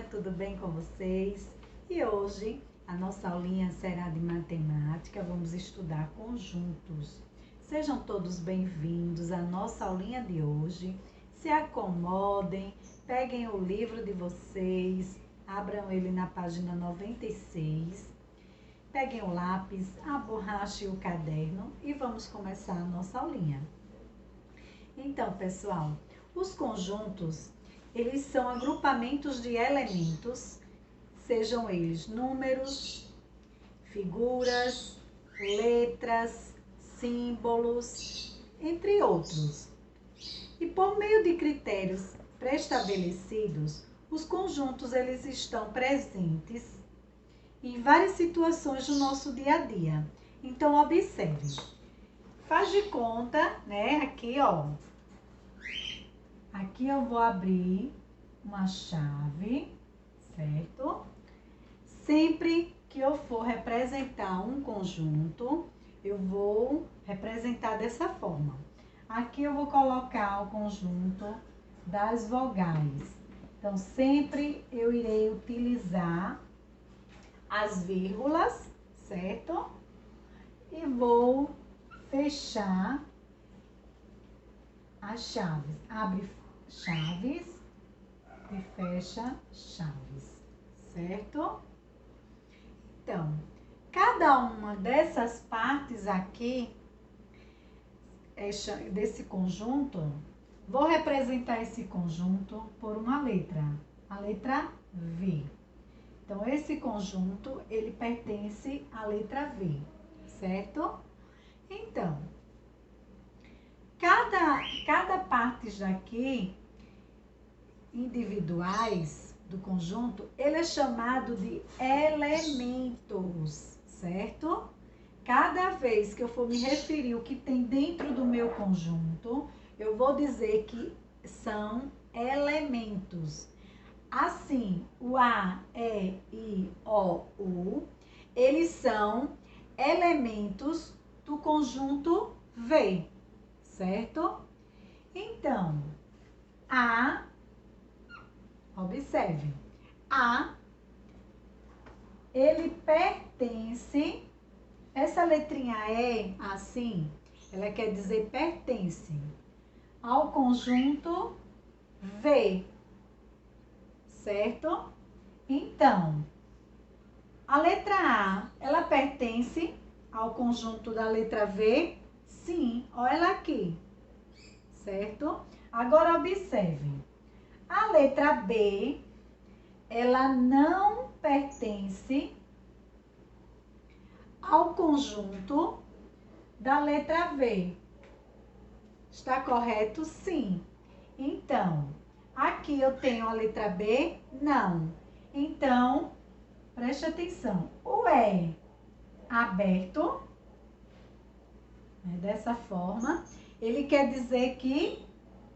dia, tudo bem com vocês? E hoje a nossa aulinha será de matemática, vamos estudar conjuntos. Sejam todos bem-vindos à nossa aulinha de hoje. Se acomodem, peguem o livro de vocês, abram ele na página 96, peguem o lápis, a borracha e o caderno e vamos começar a nossa aulinha. Então, pessoal, os conjuntos, eles são agrupamentos de elementos, sejam eles números, figuras, letras, símbolos, entre outros. E por meio de critérios pré-estabelecidos, os conjuntos eles estão presentes em várias situações do nosso dia a dia. Então, observe. Faz de conta, né? Aqui, ó. Aqui eu vou abrir uma chave, certo? Sempre que eu for representar um conjunto, eu vou representar dessa forma. Aqui eu vou colocar o conjunto das vogais. Então, sempre eu irei utilizar as vírgulas, certo? E vou fechar as chaves. Abre chaves e fecha chaves, certo? Então, cada uma dessas partes aqui, desse conjunto, vou representar esse conjunto por uma letra, a letra V. Então, esse conjunto, ele pertence à letra V, certo? Então, cada parte daqui, individuais do conjunto, ele é chamado de elementos, certo? Cada vez que eu for me referir o que tem dentro do meu conjunto, eu vou dizer que são elementos. Assim, o A, E, I, O, U, eles são elementos do conjunto V, certo? Então, A, observe, A, ele pertence, essa letrinha E, assim, ela quer dizer pertence ao conjunto V, certo? Então, a letra A, ela pertence ao conjunto da letra V? Sim, olha ela aqui, certo? Agora, observe. A letra B, ela não pertence ao conjunto da letra V. Está correto? Sim. Então, aqui eu tenho a letra B? Não. Então, preste atenção. O E aberto, dessa forma, ele quer dizer que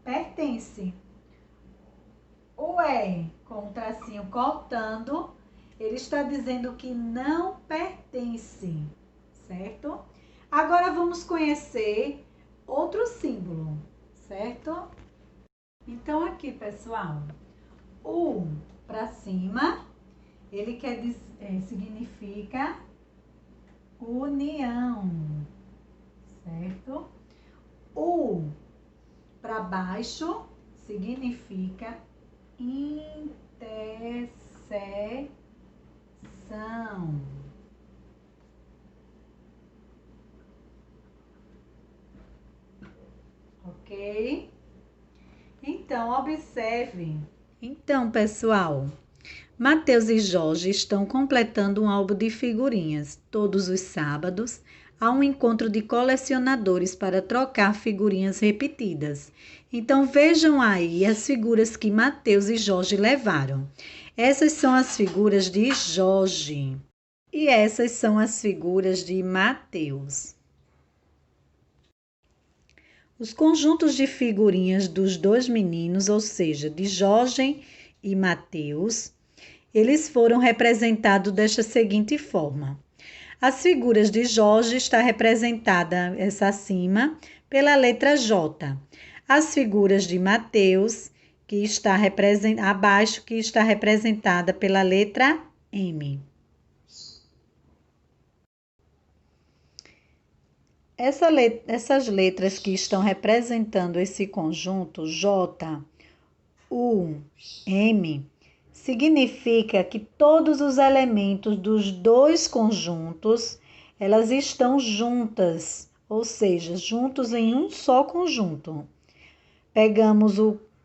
pertence. O E com o tracinho cortando, ele está dizendo que não pertence, certo? Agora vamos conhecer outro símbolo, certo? Então aqui, pessoal, U para cima, ele quer dizer, significa união, certo? U para baixo significa interseção. Ok? Então, observe. Então, pessoal, Mateus e Jorge estão completando um álbum de figurinhas. Todos os sábados, há um encontro de colecionadores para trocar figurinhas repetidas. Então, vejam aí as figuras que Mateus e Jorge levaram. Essas são as figuras de Jorge. E essas são as figuras de Mateus. Os conjuntos de figurinhas dos dois meninos, ou seja, de Jorge e Mateus, eles foram representados desta seguinte forma. As figuras de Jorge está representada, essa acima, pela letra J. As figuras de Mateus que está abaixo, que está representada pela letra M. Essas letras que estão representando esse conjunto J, U, M, significa que todos os elementos dos dois conjuntos, elas estão juntas, ou seja, juntos em um só conjunto. Pegamos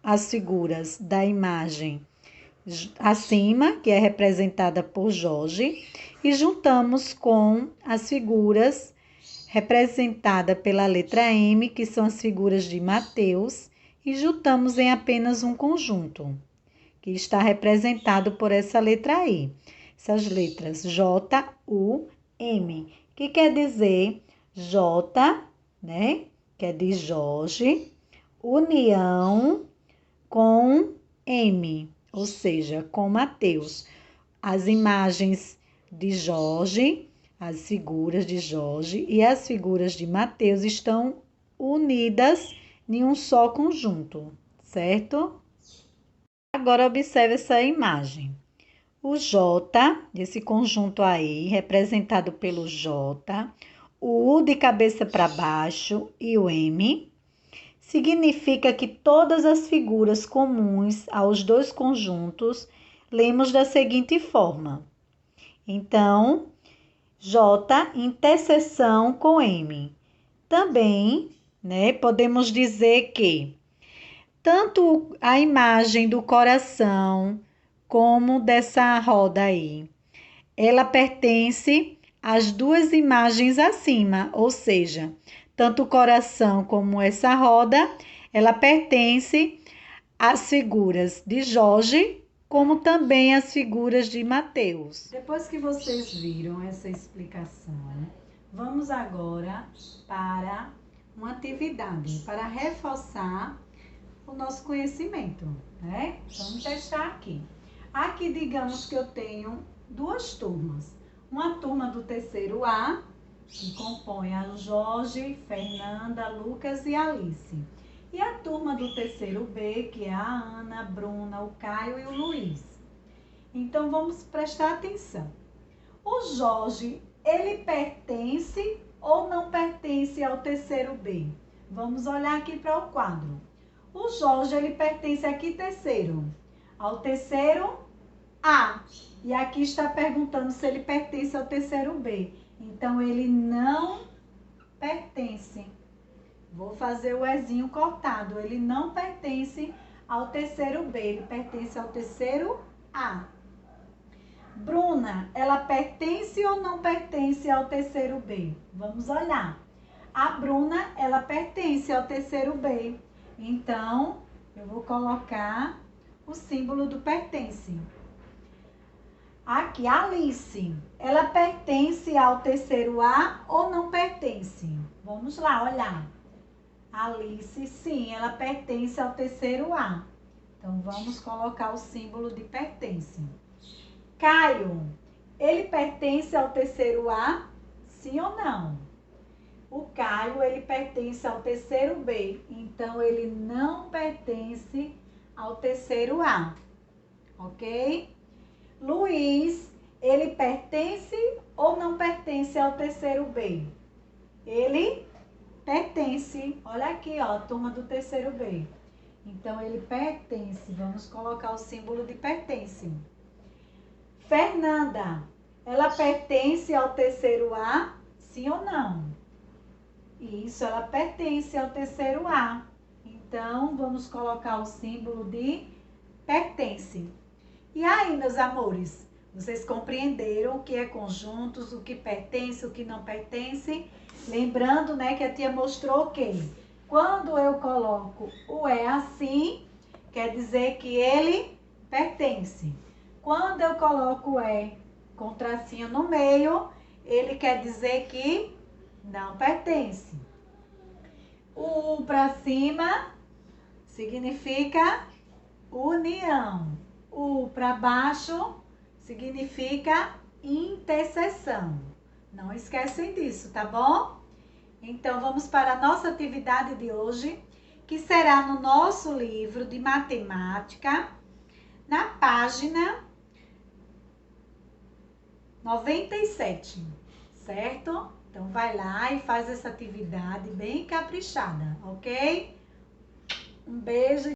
as figuras da imagem acima, que é representada por Jorge, e juntamos com as figuras representadas pela letra M, que são as figuras de Mateus, e juntamos em apenas um conjunto, que está representado por essa letra I. Essas letras J, U, M, que quer dizer J, né? Que é de Jorge, união com M, ou seja, com Mateus. As imagens de Jorge, as figuras de Jorge e as figuras de Mateus estão unidas em um só conjunto, certo? Agora observe essa imagem. O J, esse conjunto aí, representado pelo J, o U de cabeça para baixo e o M, significa que todas as figuras comuns aos dois conjuntos lemos da seguinte forma. Então, J, interseção com M. Também, né, podemos dizer que tanto a imagem do coração como dessa roda aí, ela pertence às duas imagens acima, ou seja, tanto o coração como essa roda, ela pertence às figuras de Jorge, como também às figuras de Mateus. Depois que vocês viram essa explicação, vamos agora para uma atividade para reforçar o nosso conhecimento, né? Vamos testar aqui. Aqui, digamos que eu tenho duas turmas. Uma turma do terceiro A, que compõe a Jorge, Fernanda, Lucas e Alice. E a turma do terceiro B, que é a Ana, a Bruna, o Caio e o Luiz. Então, vamos prestar atenção. O Jorge, ele pertence ou não pertence ao terceiro B? Vamos olhar aqui para o quadro. O Jorge, ele pertence a que terceiro? Ao terceiro A. E aqui está perguntando se ele pertence ao terceiro B. Então, ele não pertence. Vou fazer o Ezinho cortado. Ele não pertence ao terceiro B, ele pertence ao terceiro A. Bruna, ela pertence ou não pertence ao terceiro B? Vamos olhar. A Bruna, ela pertence ao terceiro B. Então, eu vou colocar o símbolo do pertence. Aqui, a Alice, ela pertence ao terceiro A ou não pertence? Vamos lá, olhar. Alice, sim, ela pertence ao terceiro A. Então, vamos colocar o símbolo de pertence. Caio, ele pertence ao terceiro A, sim ou não? O Caio, ele pertence ao terceiro B, então ele não pertence ao terceiro A, ok? Luiz, ele pertence ou não pertence ao terceiro B? Ele pertence. Olha aqui, ó, a turma do terceiro B. Então, ele pertence. Vamos colocar o símbolo de pertence. Fernanda, ela pertence ao terceiro A, sim ou não? Isso, ela pertence ao terceiro A. Então, vamos colocar o símbolo de pertence. E aí, meus amores, vocês compreenderam o que é conjuntos, o que pertence, o que não pertence? Lembrando, né, que a tia mostrou que quando eu coloco o é assim, quer dizer que ele pertence. Quando eu coloco o é com tracinho no meio, ele quer dizer que não pertence. O U para cima significa união. O U para baixo significa interseção. Não esquecem disso, tá bom? Então, vamos para a nossa atividade de hoje, que será no nosso livro de matemática, na página 97, certo? Então, vai lá e faz essa atividade bem caprichada, ok? Um beijo.